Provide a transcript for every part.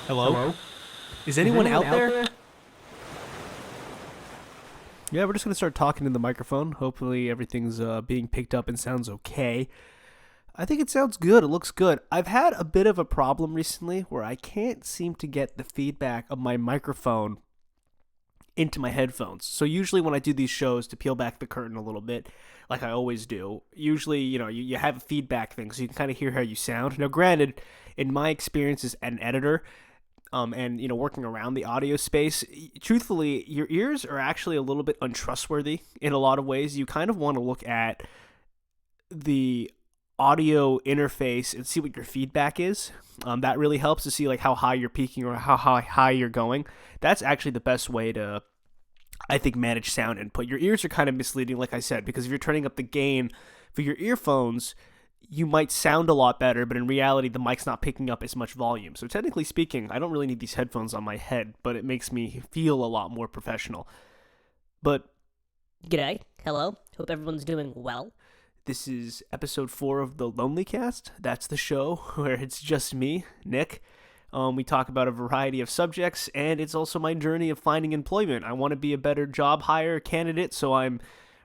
Hello? Hello? Is anyone out there? Yeah, we're just going to start talking in the microphone. Hopefully everything's being picked up and sounds okay. I think it sounds good. It looks good. I've had a bit of a problem recently where I can't seem to get the feedback of my microphone into my headphones. So usually when I do these shows, to peel back the curtain a little bit, like I always do, usually, you have a feedback thing so you can kind of hear how you sound. Now, granted, in my experience as an editor, and working around the audio space, truthfully, your ears are actually a little bit untrustworthy in a lot of ways. You kind of want to look at the audio interface and see what your feedback is. That really helps to see like how high you're peaking or how high you're going. That's actually the best way to, I think, manage sound input. Your ears are kind of misleading, like I said, because if you're turning up the gain for your earphones, you might sound a lot better, but in reality, the mic's not picking up as much volume. So technically speaking, I don't really need these headphones on my head, but it makes me feel a lot more professional. But G'day. Hello. Hope everyone's doing well. this is episode 4 of the Lonely Cast. That's the show where it's just me, Nick. We talk about a variety of subjects, and it's also my journey of finding employment. I want to be a better job hire candidate, so I'm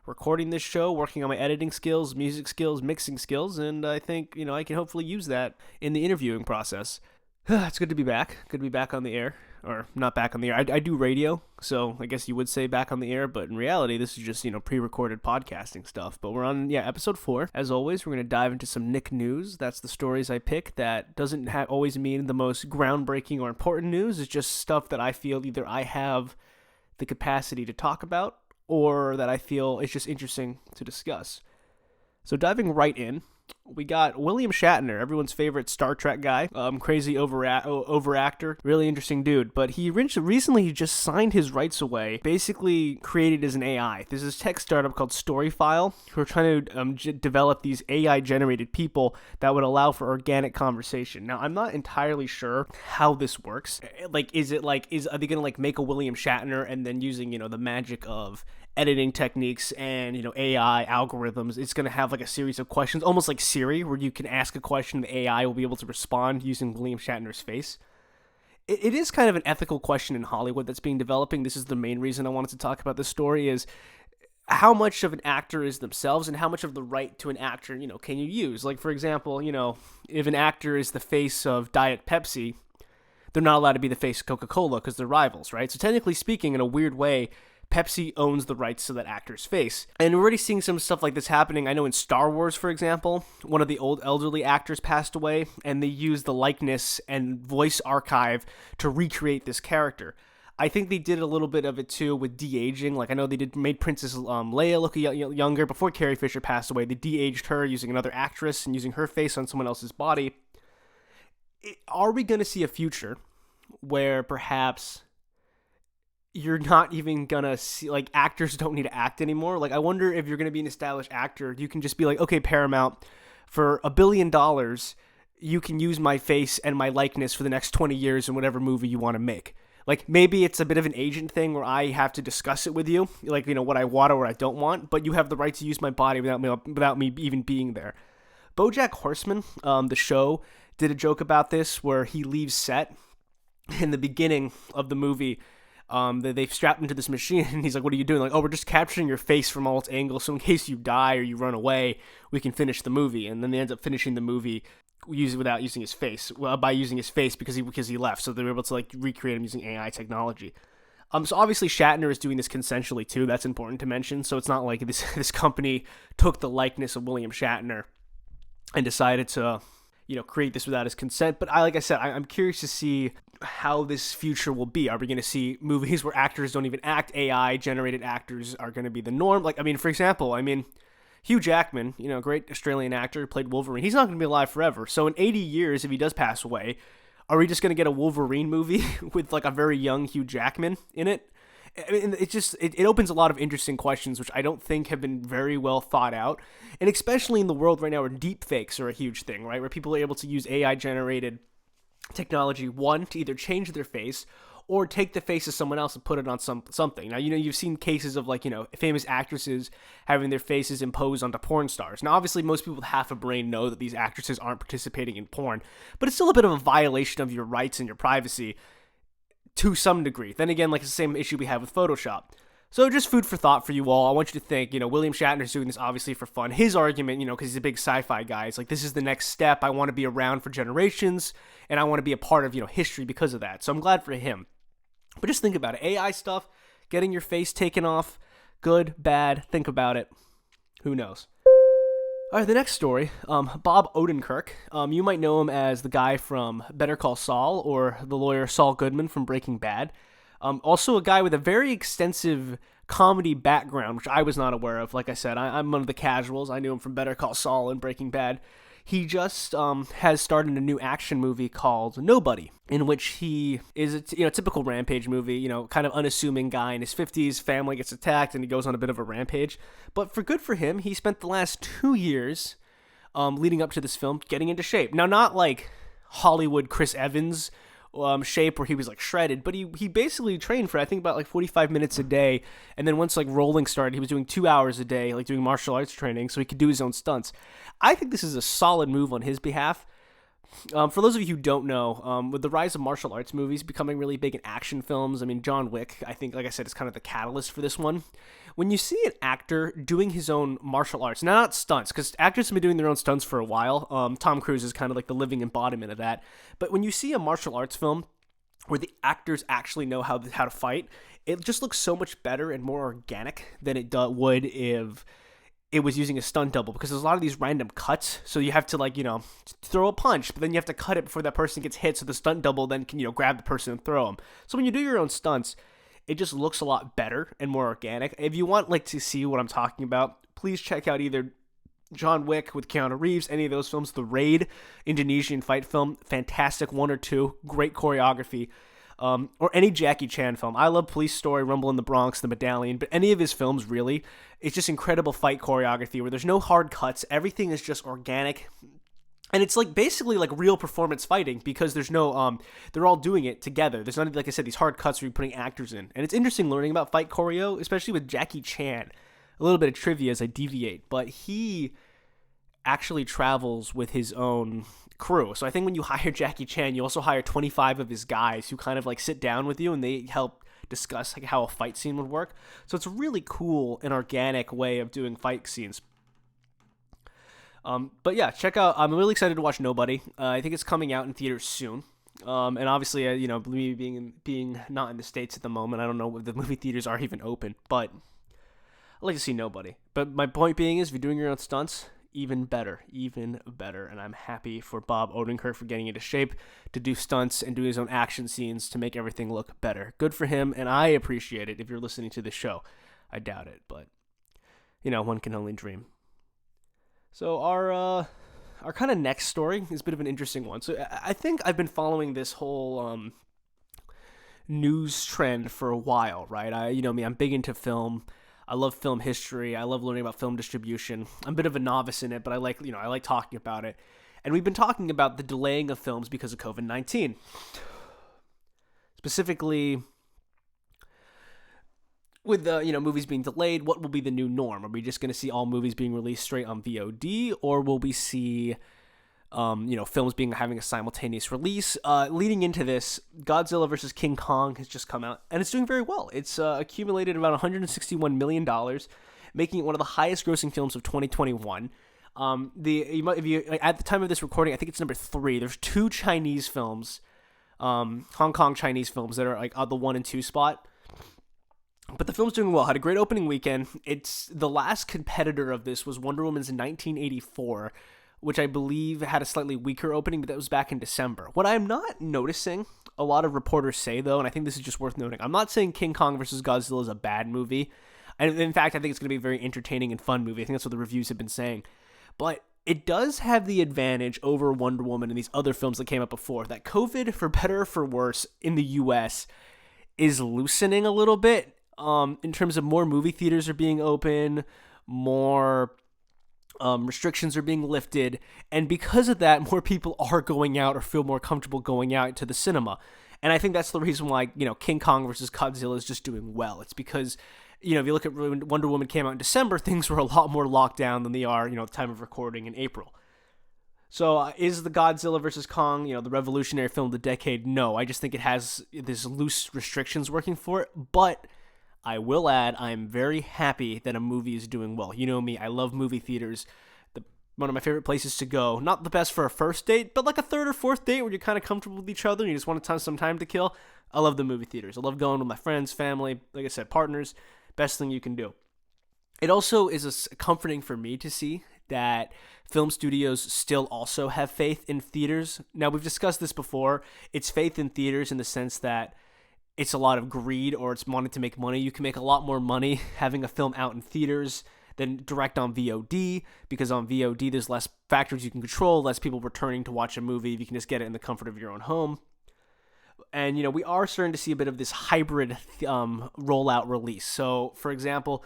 recording this show, working on my editing skills, music skills, mixing skills, and I think, I can hopefully use that in the interviewing process. It's good to be back. Good to be back on the air. Or not back on the air. I do radio, so I guess you would say back on the air, but in reality, this is just, pre-recorded podcasting stuff. But we're on, episode 4. As always, we're going to dive into some Nick news. That's the stories I pick. That doesn't always mean the most groundbreaking or important news. It's just stuff that I feel either I have the capacity to talk about or that I feel is just interesting to discuss. So diving right in, we got William Shatner, everyone's favorite Star Trek guy, crazy overactor, really interesting dude. But he recently just signed his rights away, basically created as an AI. There's this tech startup called Storyfile who are trying to develop these AI-generated people that would allow for organic conversation. Now, I'm not entirely sure how this works. Are they gonna make a William Shatner and then using the magic of editing techniques and AI algorithms, it's going to have like a series of questions, almost like Siri, where you can ask a question and the AI will be able to respond using William Shatner's face. It is kind of an ethical question in Hollywood that's being developing. This is the main reason I wanted to talk about this story, is how much of an actor is themselves and how much of the right to an actor can you use. Like, for example, if an actor is the face of Diet Pepsi, they're not allowed to be the face of Coca-Cola because they're rivals, right? So technically speaking, in a weird way, Pepsi owns the rights to that actor's face. And we're already seeing some stuff like this happening. I know in Star Wars, for example, one of the old elderly actors passed away, and they used the likeness and voice archive to recreate this character. I think they did a little bit of it too with de-aging. Like, I know they made Princess Leia look younger before Carrie Fisher passed away. They de-aged her using another actress and using her face on someone else's body. Are we going to see a future where perhaps you're not even gonna see, like, actors don't need to act anymore? Like, I wonder if you're gonna be an established actor, you can just be like, okay, Paramount, for $1 billion, you can use my face and my likeness for the next 20 years in whatever movie you want to make. Like, maybe it's a bit of an agent thing where I have to discuss it with you, like, what I want or what I don't want, but you have the right to use my body without me even being there. BoJack Horseman, the show, did a joke about this where he leaves set in the beginning of the movie. They've strapped him to this machine, and he's like, what are you doing? Like, oh, we're just capturing your face from all its angles, so in case you die or you run away, we can finish the movie. And then they end up finishing the movie without using his face, by using his face because he left, so they were able to, like, recreate him using AI technology. So obviously Shatner is doing this consensually, too. That's important to mention, so it's not like this company took the likeness of William Shatner and decided to create this without his consent. But like I said, I'm curious to see how this future will be. Are we going to see movies where actors don't even act? AI-generated actors are going to be the norm. Like, for example, Hugh Jackman, great Australian actor, played Wolverine. He's not going to be alive forever. So in 80 years, if he does pass away, are we just going to get a Wolverine movie with, like, a very young Hugh Jackman in it? It opens a lot of interesting questions, which I don't think have been very well thought out. And especially in the world right now where deepfakes are a huge thing, right? Where people are able to use AI-generated technology, one, to either change their face or take the face of someone else and put it on something. Now, you've seen cases of famous actresses having their faces imposed onto porn stars. Now, obviously, most people with half a brain know that these actresses aren't participating in porn, but it's still a bit of a violation of your rights and your privacy to some degree. Then again, it's the same issue we have with Photoshop. So just food for thought for you all. I want you to think, William Shatner's doing this obviously for fun. His argument, because he's a big sci-fi guy, is this is the next step. I want to be around for generations, and I want to be a part of, history because of that. So I'm glad for him. But just think about it. AI stuff, getting your face taken off, good, bad, think about it. Who knows? All right, the next story, Bob Odenkirk. You might know him as the guy from Better Call Saul or the lawyer Saul Goodman from Breaking Bad. Also a guy with a very extensive comedy background, which I was not aware of. Like I said, I'm one of the casuals. I knew him from Better Call Saul and Breaking Bad. He just has started a new action movie called Nobody, in which he is a typical rampage movie, kind of unassuming guy in his 50s, family gets attacked, and he goes on a bit of a rampage. But good for him, he spent the last 2 years leading up to this film getting into shape. Now, not like Hollywood Chris Evans shape where he was shredded, but he basically trained for I think about 45 minutes a day, and then once rolling started, he was doing 2 hours a day, doing martial arts training, so he could do his own stunts. I think this is a solid move on his behalf. For those of you who don't know, with the rise of martial arts movies becoming really big in action films, John Wick, I think, like I said, is kind of the catalyst for this one. When you see an actor doing his own martial arts, now not stunts, because actors have been doing their own stunts for a while. Tom Cruise is kind of the living embodiment of that. But when you see a martial arts film where the actors actually know how to fight, it just looks so much better and more organic than it would if it was using a stunt double, because there's a lot of these random cuts, so you have to throw a punch, but then you have to cut it before that person gets hit, so the stunt double then can grab the person and throw them. So when you do your own stunts, it just looks a lot better and more organic. If you want to see what I'm talking about, please check out either John Wick with Keanu Reeves, any of those films, The Raid, Indonesian fight film, fantastic, 1 or 2, great choreography. Or any Jackie Chan film. I love Police Story, Rumble in the Bronx, The Medallion, but any of his films, really, it's just incredible fight choreography where there's no hard cuts. Everything is just organic. And it's basically real performance fighting, because there's no, they're all doing it together. There's not, like I said, these hard cuts where you're putting actors in. And it's interesting learning about fight choreo, especially with Jackie Chan. A little bit of trivia as I deviate, but he actually travels with his own crew. So I think when you hire Jackie Chan, you also hire 25 of his guys who kind of sit down with you and they help discuss how a fight scene would work. So it's a really cool and organic way of doing fight scenes. But yeah, check out, I'm really excited to watch Nobody. I think it's coming out in theaters soon. And obviously, me being not in the States at the moment, I don't know if the movie theaters are even open, but I'd like to see Nobody. But my point being is, if you're doing your own stunts, even better. And I'm happy for Bob Odenkirk for getting into shape to do stunts and do his own action scenes to make everything look better. Good for him, and I appreciate it if you're listening to this show. I doubt it, but, one can only dream. So our kind of next story is a bit of an interesting one. So I think I've been following this whole news trend for a while, right? I'm big into film. I love film history. I love learning about film distribution. I'm a bit of a novice in it, but I like talking about it. And we've been talking about the delaying of films because of COVID-19. Specifically, with movies being delayed, what will be the new norm? Are we just going to see all movies being released straight on VOD, or will we see films having a simultaneous release? Leading into this, Godzilla vs. King Kong has just come out, and it's doing very well. It's accumulated about $161 million, making it one of the highest grossing films of 2021. At the time of this recording, I think it's number 3. There's 2 Chinese films, Hong Kong Chinese films, that are on the 1 and 2 spot. But the film's doing well. Had a great opening weekend. It's the last competitor of this was Wonder Woman's 1984, which I believe had a slightly weaker opening, but that was back in December. What I'm not noticing, a lot of reporters say, though, and I think this is just worth noting, I'm not saying King Kong vs. Godzilla is a bad movie. And in fact, I think it's going to be a very entertaining and fun movie. I think that's what the reviews have been saying. But it does have the advantage over Wonder Woman and these other films that came up before, that COVID, for better or for worse, in the U.S. is loosening a little bit. In terms of more movie theaters are being open, more restrictions are being lifted, and because of that, more people are going out or feel more comfortable going out to the cinema. And I think that's the reason why, King Kong versus Godzilla is just doing well. It's because, if you look at when Wonder Woman came out in December, things were a lot more locked down than they are, at the time of recording in April. So is the Godzilla versus Kong, the revolutionary film of the decade? No, I just think it has these loose restrictions working for it. But I will add, I'm very happy that a movie is doing well. You know me, I love movie theaters. One of my favorite places to go. Not the best for a first date, but like a third or fourth date where you're kind of comfortable with each other and you just want to have some time to kill. I love the movie theaters. I love going with my friends, family, like I said, partners. Best thing you can do. It also is comforting for me to see that film studios still also have faith in theaters. Now, we've discussed this before. It's faith in theaters in the sense that it's a lot of greed or it's wanting to make money. You can make a lot more money having a film out in theaters than direct on VOD, because on VOD there's less factors you can control, less people returning to watch a movie if you can just get it in the comfort of your own home. And, we are starting to see a bit of this hybrid rollout release. So, for example,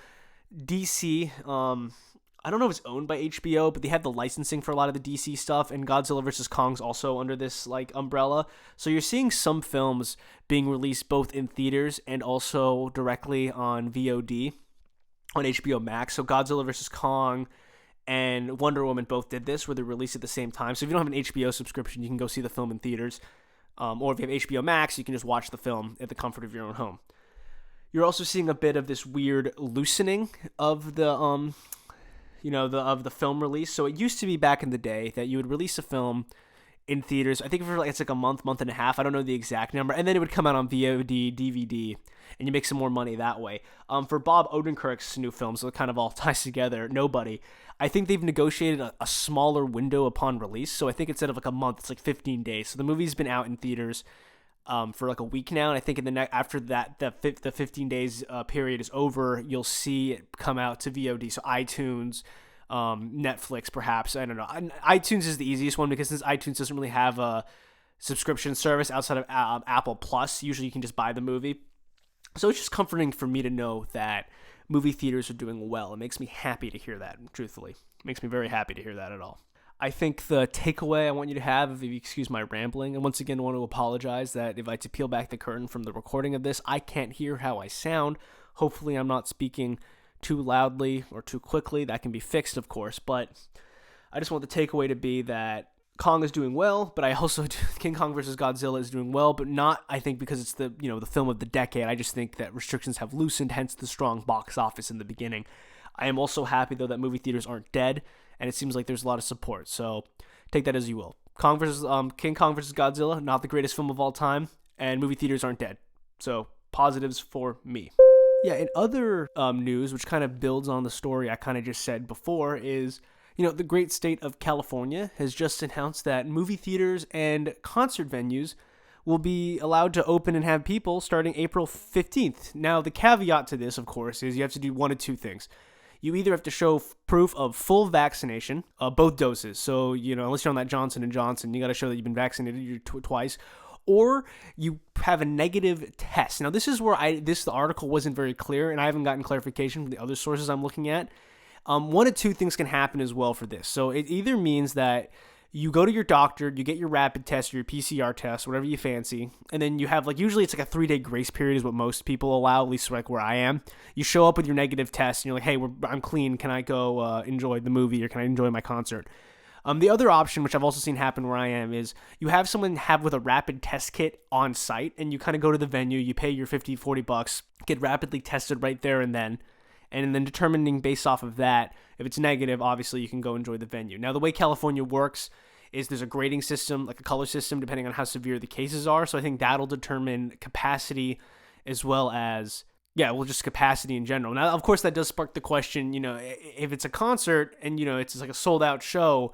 DC, I don't know if it's owned by HBO, but they have the licensing for a lot of the DC stuff, and Godzilla vs. Kong's also under this umbrella. So you're seeing some films being released both in theaters and also directly on VOD on HBO Max. So Godzilla vs. Kong and Wonder Woman both did this, where they released at the same time. So if you don't have an HBO subscription, you can go see the film in theaters. Or if you have HBO Max, you can just watch the film at the comfort of your own home. You're also seeing a bit of this weird loosening of the of the film release. So it used to be back in the day that you would release a film in theaters. I think it's like a month and a half. I don't know the exact number. And then it would come out on VOD, DVD, and you make some more money that way. For Bob Odenkirk's new film, so it kind of all ties together, Nobody, I think they've negotiated a smaller window upon release. So I think instead of like a month, it's like 15 days. So the movie's been out in theaters for like a week now. And I think after that, the 15 days period is over, you'll see it come out to VOD. So iTunes, Netflix, perhaps. I don't know. iTunes is the easiest one because since iTunes doesn't really have a subscription service outside of Apple Plus, usually you can just buy the movie. So it's just comforting for me to know that movie theaters are doing well. It makes me happy to hear that, truthfully. It makes me very happy to hear that at all. I think the takeaway I want you to have, if you excuse my rambling, and once again I want to apologize that if I had to peel back the curtain from the recording of this, I can't hear how I sound. Hopefully I'm not speaking too loudly or too quickly. That can be fixed, of course, but I just want the takeaway to be that Kong is doing well, but I also King Kong vs. Godzilla is doing well, but not, I think, because it's the film of the decade. I just think that restrictions have loosened, hence the strong box office in the beginning. I am also happy, though, that movie theaters aren't dead, and it seems like there's a lot of support, so take that as you will. King Kong vs. Godzilla, not the greatest film of all time, and movie theaters aren't dead. So, positives for me. Yeah, in other news, which kind of builds on the story I kind of just said before, is the great state of California has just announced that movie theaters and concert venues will be allowed to open and have people starting April 15th. Now, the caveat to this, of course, is you have to do one of two things. You either have to show proof of full vaccination, both doses. So, unless you're on that Johnson & Johnson, you got to show that you've been vaccinated twice. Or you have a negative test. Now, this is where the article wasn't very clear, and I haven't gotten clarification from the other sources I'm looking at. One of two things can happen as well for this. So it either means that you go to your doctor, you get your rapid test, your PCR test, whatever you fancy, and then you have usually it's like a 3-day grace period is what most people allow, at least like where I am. You show up with your negative test and you're like, hey, I'm clean. Can I go enjoy the movie or can I enjoy my concert? The other option, which I've also seen happen where I am, is you have someone with a rapid test kit on site and you kind of go to the venue, you pay your $50-$40, get rapidly tested right there and then determining based off of that, if it's negative, obviously you can go enjoy the venue. Now, the way California works is there's a grading system, like a color system, depending on how severe the cases are. So I think that'll determine capacity as well as, just capacity in general. Now, of course, that does spark the question, if it's a concert and, it's like a sold out show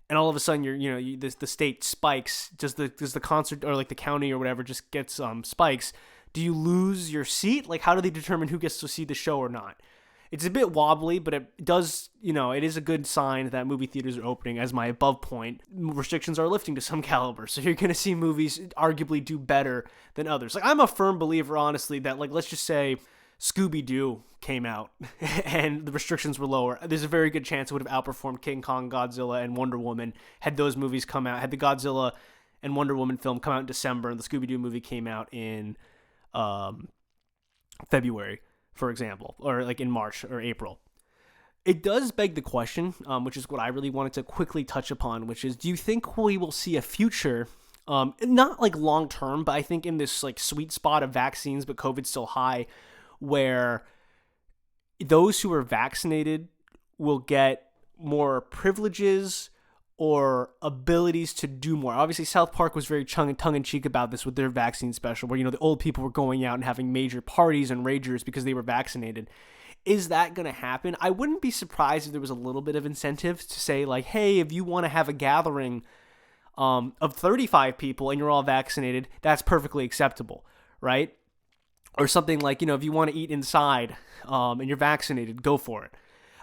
and all of a sudden the state spikes, does the concert or like the county or whatever just gets spikes, do you lose your seat? Like, how do they determine who gets to see the show or not? It's a bit wobbly, but it does, it is a good sign that movie theaters are opening. As my above point, restrictions are lifting to some caliber. So you're going to see movies arguably do better than others. Like, I'm a firm believer, honestly, that let's just say Scooby-Doo came out and the restrictions were lower. There's a very good chance it would have outperformed King Kong, Godzilla, and Wonder Woman had those movies come out. Had the Godzilla and Wonder Woman film come out in December, and the Scooby-Doo movie came out in February, for example, or like in March or April. It does beg the question, which is what I really wanted to quickly touch upon, which is, do you think we will see a future, not like long term, but I think in this like sweet spot of vaccines, but COVID's still high, where those who are vaccinated will get more privileges or abilities to do more? Obviously, South Park was very tongue-in-cheek about this with their vaccine special, where, the old people were going out and having major parties and ragers because they were vaccinated. Is that going to happen? I wouldn't be surprised if there was a little bit of incentive to say, like, hey, if you want to have a gathering of 35 people and you're all vaccinated, that's perfectly acceptable, right? Or something like, if you want to eat inside and you're vaccinated, go for it.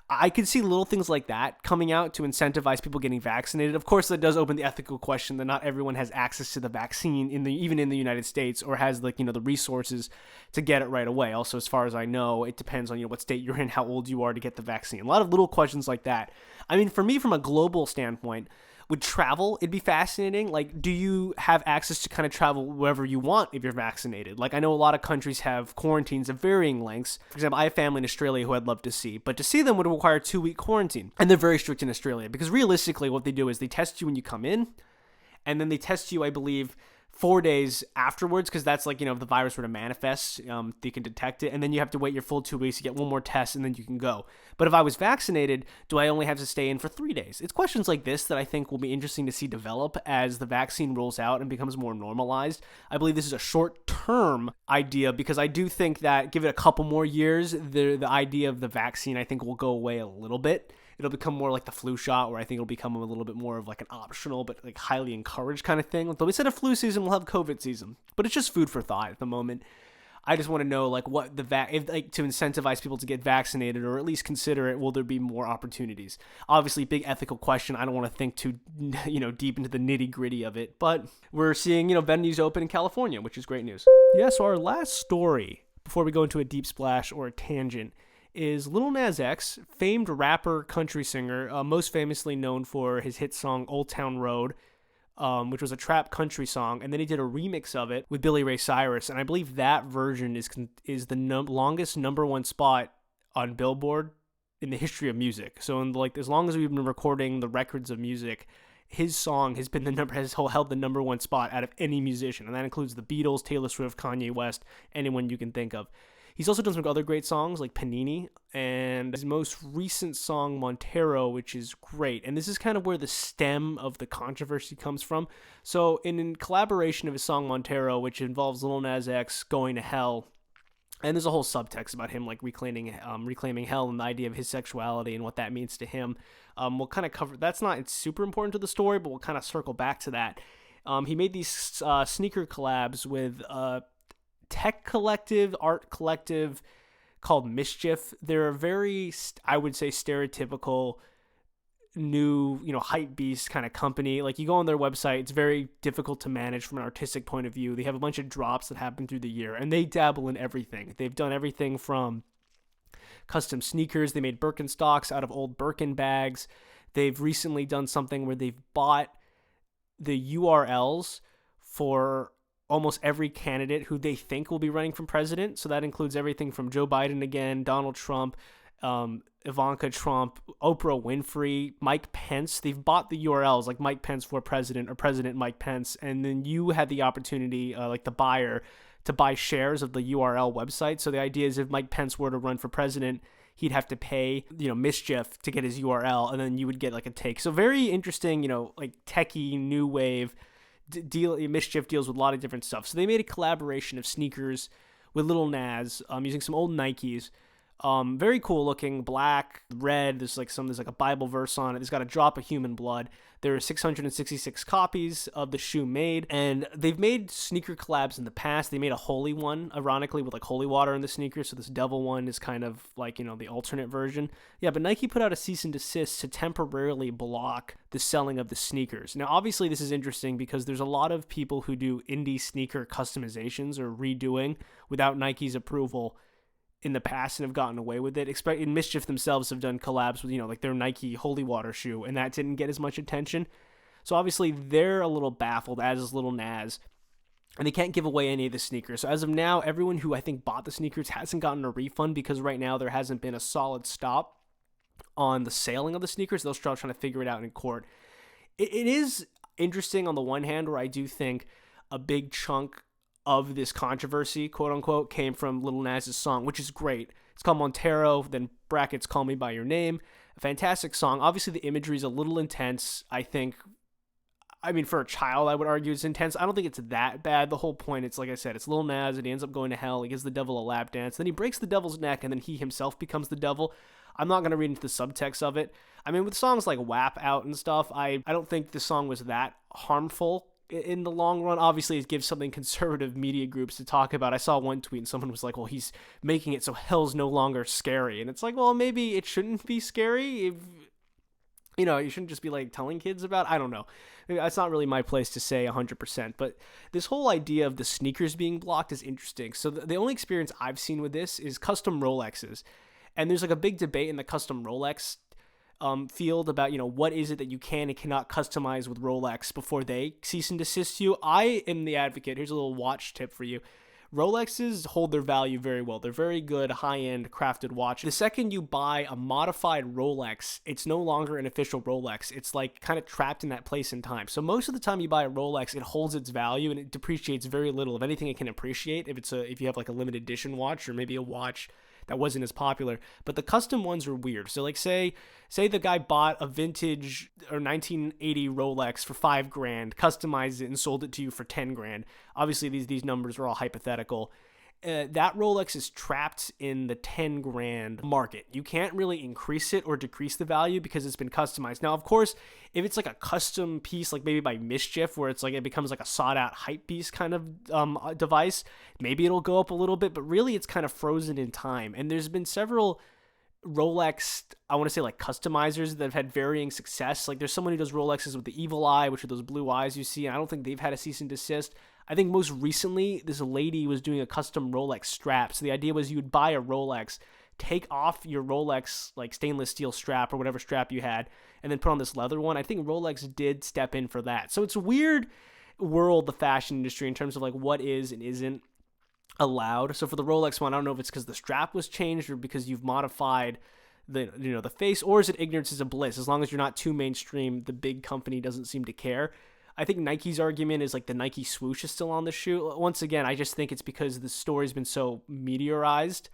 I could see little things like that coming out to incentivize people getting vaccinated. Of course, that does open the ethical question that not everyone has access to the vaccine even in the United States, or has the resources to get it right away. Also, as far as I know, it depends on what state you're in, how old you are to get the vaccine. A lot of little questions like that. I mean, for me, from a global standpoint, with travel, it'd be fascinating. Like, do you have access to kind of travel wherever you want if you're vaccinated? Like, I know a lot of countries have quarantines of varying lengths. For example, I have family in Australia who I'd love to see, but to see them would require a 2-week quarantine. And they're very strict in Australia because realistically what they do is they test you when you come in, and then they test you, I believe, 4 days afterwards, because that's like, if the virus were to manifest, they can detect it, and then you have to wait your full 2 weeks to get one more test, and then you can go. But if I was vaccinated, do I only have to stay in for 3 days? It's questions like this that I think will be interesting to see develop as the vaccine rolls out and becomes more normalized. I believe this is a short-term idea, because I do think that give it a couple more years, the idea of the vaccine, I think, will go away a little bit. It'll become more like the flu shot, where I think it'll become a little bit more of like an optional but like highly encouraged kind of thing. Though instead of flu season, we'll have COVID season. But it's just food for thought at the moment. I just want to know like what to incentivize people to get vaccinated, or at least consider it. Will there be more opportunities? Obviously, big ethical question. I don't want to think too deep into the nitty gritty of it. But we're seeing venues open in California, which is great news. Yeah. So our last story before we go into a deep splash or a tangent is Lil Nas X, famed rapper, country singer, most famously known for his hit song Old Town Road, which was a trap country song, and then he did a remix of it with Billy Ray Cyrus, and I believe that version is the longest number one spot on Billboard in the history of music. So as long as we've been recording the records of music, his song has held the number one spot out of any musician, and that includes the Beatles, Taylor Swift, Kanye West, anyone you can think of. He's also done some other great songs like Panini, and his most recent song Montero, which is great. And this is kind of where the stem of the controversy comes from. So in collaboration of his song Montero, which involves Lil Nas X going to hell, and there's a whole subtext about him like reclaiming hell and the idea of his sexuality and what that means to him. We'll kind of cover, that's not super important to the story, but we'll kind of circle back to that. He made these sneaker collabs with tech collective, art collective called Mischief. They're a very, I would say, stereotypical new, hype beast kind of company. Like, you go on their website, it's very difficult to manage from an artistic point of view. They have a bunch of drops that happen through the year, and they dabble in everything. They've done everything from custom sneakers. They made Birkenstocks out of old Birkin bags. They've recently done something where they've bought the URLs for almost every candidate who they think will be running for president. So that includes everything from Joe Biden again, Donald Trump, Ivanka Trump, Oprah Winfrey, Mike Pence. They've bought the URLs like Mike Pence for president or President Mike Pence. And then you had the opportunity, like the buyer, to buy shares of the URL website. So the idea is if Mike Pence were to run for president, he'd have to pay, Mischief to get his URL, and then you would get like a take. So very interesting, like techie, new wave Mischief deals with a lot of different stuff. So they made a collaboration of sneakers with Lil Nas, using some old Nikes. Very cool looking, black, red. There's like a Bible verse on it. It's got a drop of human blood. There are 666 copies of the shoe made, and they've made sneaker collabs in the past. They made a holy one, ironically, with like holy water in the sneakers. So this devil one is kind of like, the alternate version. Yeah, but Nike put out a cease and desist to temporarily block the selling of the sneakers. Now, obviously, this is interesting because there's a lot of people who do indie sneaker customizations or redoing without Nike's approval in the past and have gotten away with it. In Mischief themselves have done collabs with, like their Nike Holy Water shoe, and that didn't get as much attention. So obviously they're a little baffled, as is Lil Nas, and they can't give away any of the sneakers. So as of now, everyone who I think bought the sneakers hasn't gotten a refund because right now there hasn't been a solid stop on the selling of the sneakers. They're still trying to figure it out in court. It is interesting on the one hand, where I do think a big chunk of this controversy, quote unquote, came from Lil Nas's song, which is great. It's called Montero, then brackets Call Me By Your Name. A fantastic song. Obviously the imagery is a little intense, I think. I mean, for a child, I would argue it's intense. I don't think it's that bad. The whole point, it's like I said, it's Lil Nas, and he ends up going to hell. He gives the devil a lap dance. Then he breaks the devil's neck, and then he himself becomes the devil. I'm not going to read into the subtext of it. I mean, with songs like WAP out and stuff, I don't think the song was that harmful in the long run. Obviously, it gives something conservative media groups to talk about. I saw one tweet, and someone was like, well, he's making it so hell's no longer scary. And it's like, well, maybe it shouldn't be scary. If, you shouldn't just be like telling kids about, I don't know. That's not really my place to say 100%, but this whole idea of the sneakers being blocked is interesting. So the only experience I've seen with this is custom Rolexes. And there's like a big debate in the custom Rolex field about, what is it that you can and cannot customize with Rolex before they cease and desist you. I am the advocate. Here's a little watch tip for you. Rolexes hold their value very well. They're very good, high-end, crafted watch. The second you buy a modified Rolex, it's no longer an official Rolex. It's like kind of trapped in that place in time. So most of the time you buy a Rolex, it holds its value and it depreciates very little. If anything, it can appreciate if you have like a limited edition watch or maybe a watch that wasn't as popular. But the custom ones are weird. So like say the guy bought a vintage or 1980 Rolex for $5,000, customized it and sold it to you for $10,000. Obviously these numbers are all hypothetical. That Rolex is trapped in the $10,000 market. You can't really increase it or decrease the value because it's been customized. Now, of course, if it's like a custom piece, like maybe by Mischief, where it's like it becomes like a sought-out hype beast kind of device, maybe it'll go up a little bit. But really, it's kind of frozen in time. And there's been several Rolex, I want to say like customizers that have had varying success. Like there's someone who does Rolexes with the evil eye, which are those blue eyes you see. And I don't think they've had a cease and desist. I think most recently, this lady was doing a custom Rolex strap. So the idea was you would buy a Rolex, take off your Rolex like stainless steel strap or whatever strap you had, and then put on this leather one. I think Rolex did step in for that. So it's a weird world, the fashion industry, in terms of like what is and isn't allowed. So for the Rolex one, I don't know if it's because the strap was changed or because you've modified the face, or is it ignorance is a bliss? As long as you're not too mainstream, the big company doesn't seem to care. I think Nike's argument is like the Nike swoosh is still on the shoe. Once again, I just think it's because the story's been so meteorized.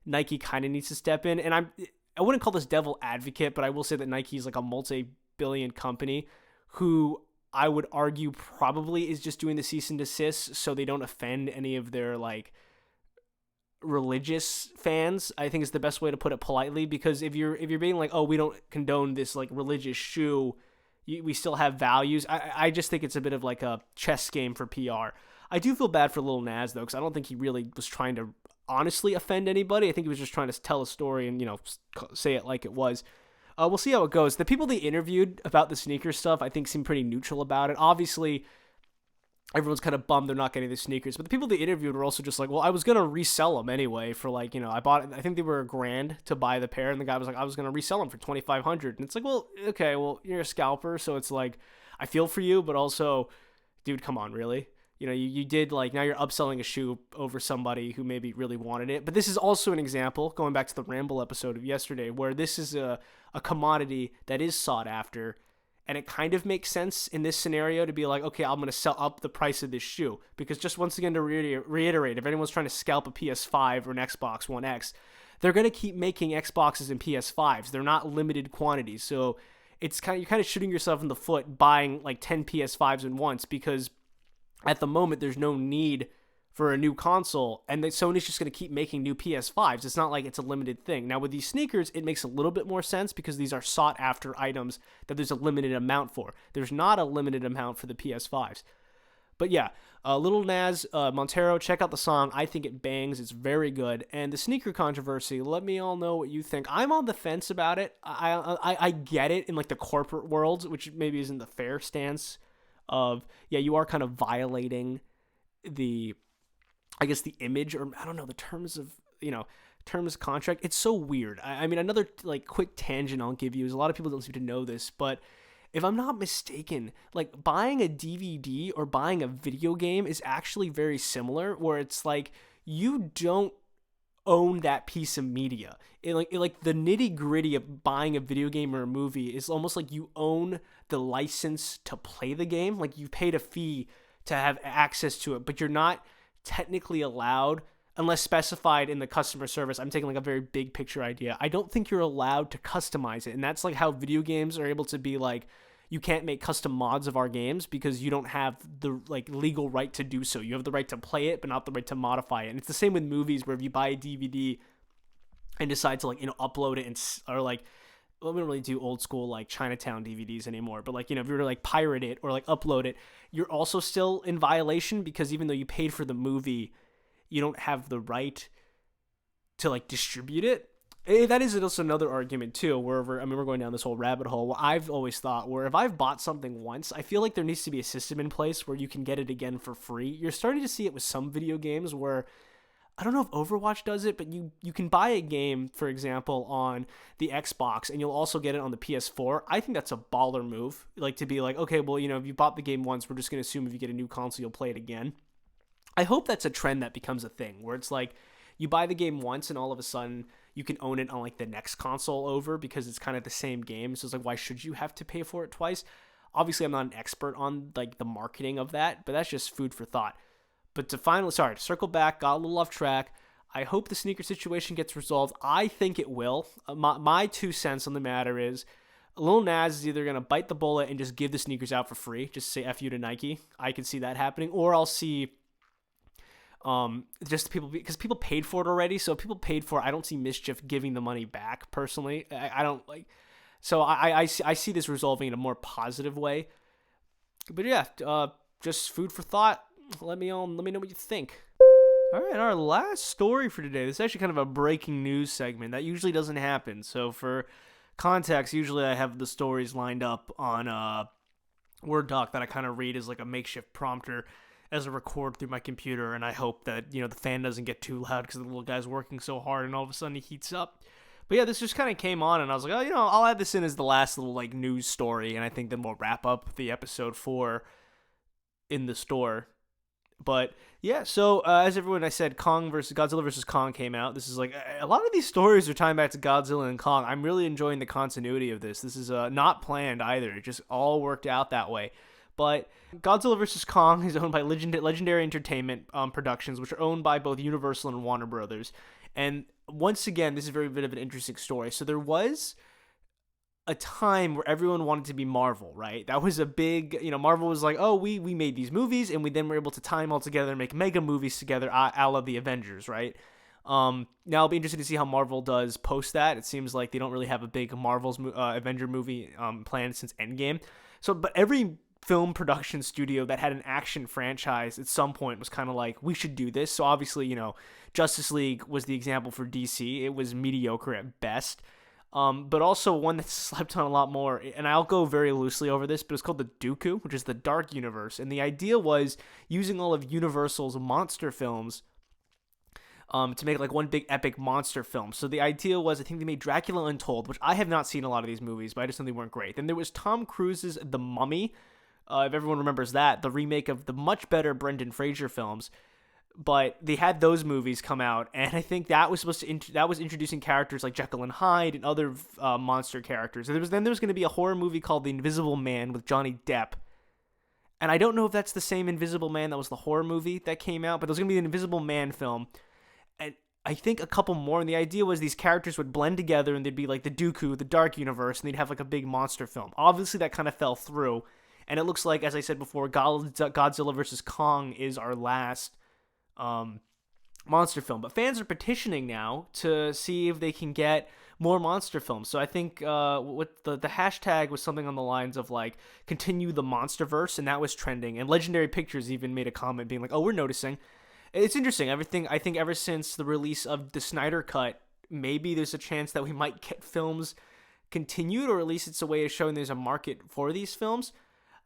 Nike kind of needs to step in. And I wouldn't call this devil advocate, but I will say that Nike's like a multi-billion company who I would argue probably is just doing the cease and desist so they don't offend any of their like religious fans. I think is the best way to put it politely, because if you're being like, oh, we don't condone this like religious shoe, we still have values. I just think it's a bit of like a chess game for PR. I do feel bad for Lil Nas, though, because I don't think he really was trying to honestly offend anybody. I think he was just trying to tell a story and, say it like it was. We'll see how it goes. The people they interviewed about the sneaker stuff, I think, seem pretty neutral about it. Obviously, everyone's kind of bummed they're not getting the sneakers. But the people they interviewed were also just like, well, I was going to resell them anyway for like, I think they were $1,000 to buy the pair. And the guy was like, I was going to resell them for $2,500. And it's like, well, okay, well, you're a scalper. So it's like, I feel for you, but also, dude, come on, really? You did like, now you're upselling a shoe over somebody who maybe really wanted it. But this is also an example, going back to the Ramble episode of yesterday, where this is a commodity that is sought after. And it kind of makes sense in this scenario to be like, okay, I'm going to sell up the price of this shoe. Because just once again, to reiterate, if anyone's trying to scalp a PS5 or an Xbox One X, they're going to keep making Xboxes and PS5s. They're not limited quantities. So you're kind of shooting yourself in the foot buying like 10 PS5s at once, because at the moment there's no need for a new console, and that Sony's just going to keep making new PS5s. It's not like it's a limited thing. Now with these sneakers, it makes a little bit more sense because these are sought after items that there's a limited amount for. There's not a limited amount for the PS5s. But yeah, Lil Nas, Montero, check out the song. I think it bangs. It's very good. And the sneaker controversy, let me all know what you think. I'm on the fence about it. I get it in like the corporate world, which maybe isn't the fair stance of, yeah, you are kind of violating the image, or I don't know, the terms of contract. It's so weird. I mean, another like quick tangent I'll give you is a lot of people don't seem to know this, but if I'm not mistaken, like buying a DVD or buying a video game is actually very similar, where it's like you don't own that piece of media. Like the nitty gritty of buying a video game or a movie is almost like you own the license to play the game. Like you paid a fee to have access to it, but you're not technically allowed, unless specified in the customer service. I'm taking like a very big picture idea. I don't think you're allowed to customize it. And that's like how video games are able to be like, you can't make custom mods of our games because you don't have the like legal right to do so. You have the right to play it, but not the right to modify it. And it's the same with movies, where if you buy a DVD and decide to like, upload it or like, well, we don't really do old school like Chinatown DVDs anymore, but like, if you were to like pirate it or like upload it, you're also still in violation, because even though you paid for the movie, you don't have the right to like distribute it. That is also another argument too, wherever, I mean, we're going down this whole rabbit hole. What I've always thought, where if I've bought something once, I feel like there needs to be a system in place where you can get it again for free. You're starting to see it with some video games where, I don't know if Overwatch does it, but you can buy a game, for example, on the Xbox, and you'll also get it on the PS4. I think that's a baller move. Like, to be like, okay, well, if you bought the game once, we're just going to assume if you get a new console, you'll play it again. I hope that's a trend that becomes a thing, where it's like, you buy the game once and all of a sudden you can own it on like the next console over, because it's kind of the same game. So it's like, why should you have to pay for it twice? Obviously, I'm not an expert on like the marketing of that, but that's just food for thought. But to circle back, got a little off track. I hope the sneaker situation gets resolved. I think it will. My 2 cents on the matter is, Lil Nas is either going to bite the bullet and just give the sneakers out for free, just say F you to Nike. I can see that happening. Or I'll see just people, because people paid for it already. So if people paid for it, I don't see Mischief giving the money back personally. I don't like, so I see this resolving in a more positive way. But yeah, just food for thought. Let me know what you think. All right, our last story for today. This is actually kind of a breaking news segment that usually doesn't happen. So for context, usually I have the stories lined up on Word doc that I kind of read as like a makeshift prompter as a record through my computer, and I hope that the fan doesn't get too loud because the little guy's working so hard, and all of a sudden he heats up. But yeah, this just kind of came on, and I was like, I'll add this in as the last little like news story, and I think then we'll wrap up the episode 4 in the store. But yeah, so as everyone, I said, Godzilla versus Kong came out. This is like, a lot of these stories are tying back to Godzilla and Kong. I'm really enjoying the continuity of this. This is not planned either. It just all worked out that way. But Godzilla vs. Kong is owned by Legendary Entertainment Productions, which are owned by both Universal and Warner Brothers. And once again, this is a very bit of an interesting story. So there was a time where everyone wanted to be Marvel, right? That was a big, Marvel was like, oh, we made these movies, and we then were able to tie them all together and make mega movies together, a la the Avengers, right? Now I'll be interested to see how Marvel does post that. It seems like they don't really have a big Marvel's Avenger movie planned since Endgame. So, but every film production studio that had an action franchise at some point was kind of like, we should do this. So obviously, Justice League was the example for DC. It was mediocre at best. But also one that slept on a lot more, and I'll go very loosely over this, but it's called the Dooku, which is the Dark Universe. And the idea was using all of Universal's monster films to make like one big epic monster film. So the idea was, I think they made Dracula Untold, which I have not seen a lot of these movies, but I just know they weren't great. Then there was Tom Cruise's The Mummy, if everyone remembers that, the remake of the much better Brendan Fraser films. But they had those movies come out, and I think that was supposed to that was introducing characters like Jekyll and Hyde and other monster characters. And there was going to be a horror movie called The Invisible Man with Johnny Depp, and I don't know if that's the same Invisible Man that was the horror movie that came out, but there's going to be an Invisible Man film, and I think a couple more. And the idea was these characters would blend together, and they'd be like the Dooku, the Dark Universe, and they'd have like a big monster film. Obviously, that kind of fell through, and it looks like, as I said before, Godzilla vs. Kong is our last monster film, but fans are petitioning now to see if they can get more monster films. So I think what the hashtag was something on the lines of like, continue the Monsterverse, and that was trending, and Legendary Pictures even made a comment being like, oh, we're noticing. It's interesting. I think ever since the release of the Snyder Cut, maybe there's a chance that we might get films continued, or at least it's a way of showing there's a market for these films.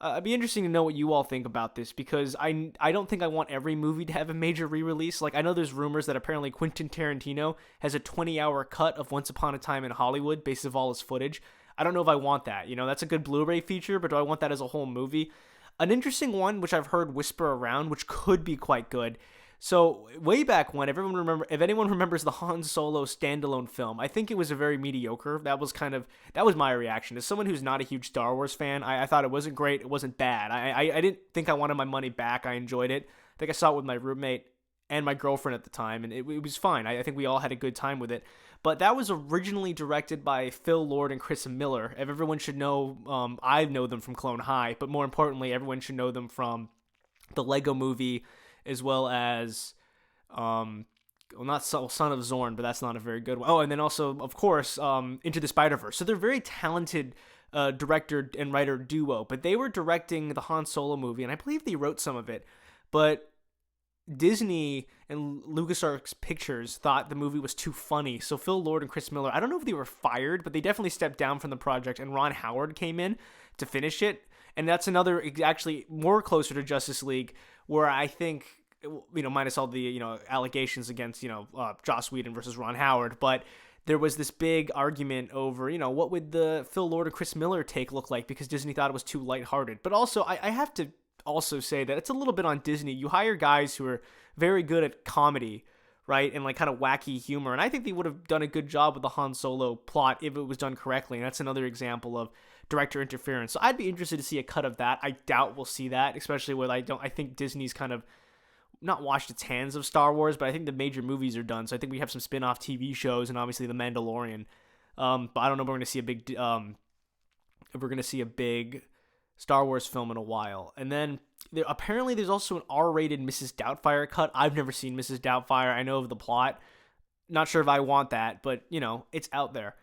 It'd be interesting to know what you all think about this, because I don't think I want every movie to have a major re-release. Like, I know there's rumors that apparently Quentin Tarantino has a 20-hour cut of Once Upon a Time in Hollywood based on all his footage. I don't know if I want that. That's a good Blu-ray feature, but do I want that as a whole movie? An interesting one, which I've heard whisper around, which could be quite good. So way back when, if anyone remembers the Han Solo standalone film, I think it was a very mediocre. That was my reaction. As someone who's not a huge Star Wars fan, I thought it wasn't great. It wasn't bad. I didn't think I wanted my money back. I enjoyed it. I think I saw it with my roommate and my girlfriend at the time, and it was fine. I think we all had a good time with it. But that was originally directed by Phil Lord and Chris Miller. If everyone should know, I know them from Clone High, but more importantly, everyone should know them from the Lego Movie, as well as, not Son of Zorn, but that's not a very good one. Oh, and then also, of course, Into the Spider-Verse. So they're very talented director and writer duo, but they were directing the Han Solo movie, and I believe they wrote some of it. But Disney and LucasArts Pictures thought the movie was too funny. So Phil Lord and Chris Miller, I don't know if they were fired, but they definitely stepped down from the project, and Ron Howard came in to finish it. And that's another, actually more closer to Justice League, where I think, minus all the, allegations against, Joss Whedon versus Ron Howard, but there was this big argument over, what would the Phil Lord and Chris Miller take look like, because Disney thought it was too lighthearted. But also, I have to also say that it's a little bit on Disney. You hire guys who are very good at comedy, right, and like kind of wacky humor, and I think they would have done a good job with the Han Solo plot if it was done correctly, and that's another example of director interference. So I'd be interested to see a cut of that. I doubt we'll see that, especially with I think Disney's kind of not washed its hands of Star Wars, but I think the major movies are done. So I think we have some spin-off TV shows and obviously The Mandalorian. But I don't know if we're going to see a big Star Wars film in a while. And then apparently there's also an R-rated Mrs. Doubtfire cut. I've never seen Mrs. Doubtfire. I know of the plot. Not sure if I want that, but it's out there.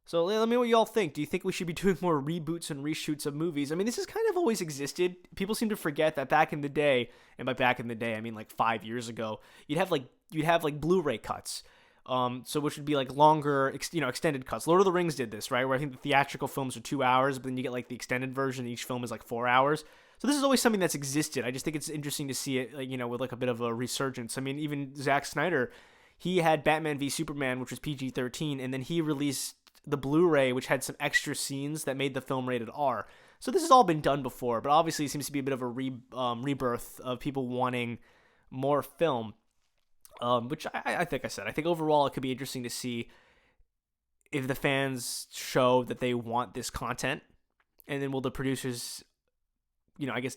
So let me know what y'all think. Do you think we should be doing more reboots and reshoots of movies? I mean, this has kind of always existed. People seem to forget that back in the day, and by back in the day, I mean like 5 years ago, you'd have like Blu-ray cuts. So which would be like longer, extended cuts. Lord of the Rings did this, right? Where I think the theatrical films are 2 hours, but then you get like the extended version. Each film is like 4 hours. So this is always something that's existed. I just think it's interesting to see it, with like a bit of a resurgence. I mean, even Zack Snyder, he had Batman v Superman, which was PG-13, and then he released the Blu-ray, which had some extra scenes that made the film rated R. So this has all been done before, but obviously it seems to be a bit of a rebirth of people wanting more film, which I think I think overall it could be interesting to see if the fans show that they want this content, and then will the producers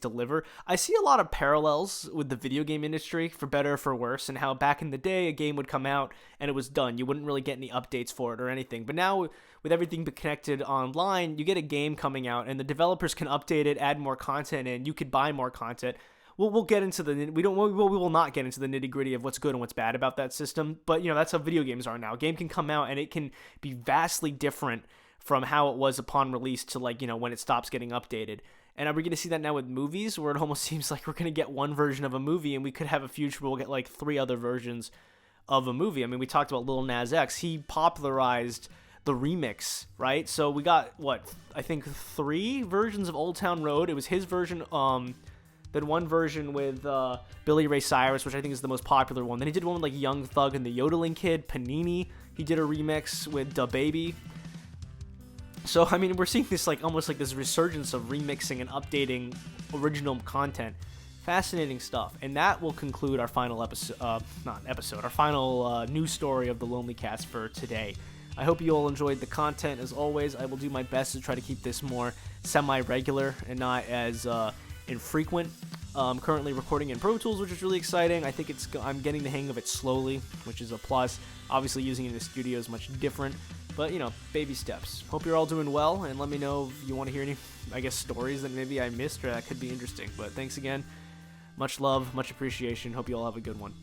deliver. I see a lot of parallels with the video game industry, for better or for worse, and how back in the day a game would come out and it was done. You wouldn't really get any updates for it or anything. But now with everything connected online, you get a game coming out and the developers can update it, add more content, and you could buy more content. We'll get into we will not get into the nitty-gritty of what's good and what's bad about that system, but that's how video games are now. A game can come out and it can be vastly different from how it was upon release to when it stops getting updated. And are we going to see that now with movies, where it almost seems like we're going to get one version of a movie and we could have a future where we'll get like 3 other versions of a movie? I mean, we talked about Lil Nas X. He popularized the remix, right? So we got, I think 3 versions of Old Town Road. It was his version, then one version with Billy Ray Cyrus, which I think is the most popular one. Then he did one with like Young Thug and the Yodeling Kid, Panini. He did a remix with DaBaby. So, I mean, we're seeing this almost like this resurgence of remixing and updating original content. Fascinating stuff. And that will conclude our final our final news story of the Lonely Cast for today. I hope you all enjoyed the content. As always, I will do my best to try to keep this more semi-regular and not as infrequent. I'm currently recording in Pro Tools, which is really exciting. I think I'm getting the hang of it slowly, which is a plus. Obviously, using it in the studio is much different. But, baby steps. Hope you're all doing well, and let me know if you want to hear any, stories that maybe I missed or that could be interesting. But thanks again. Much love, much appreciation. Hope you all have a good one.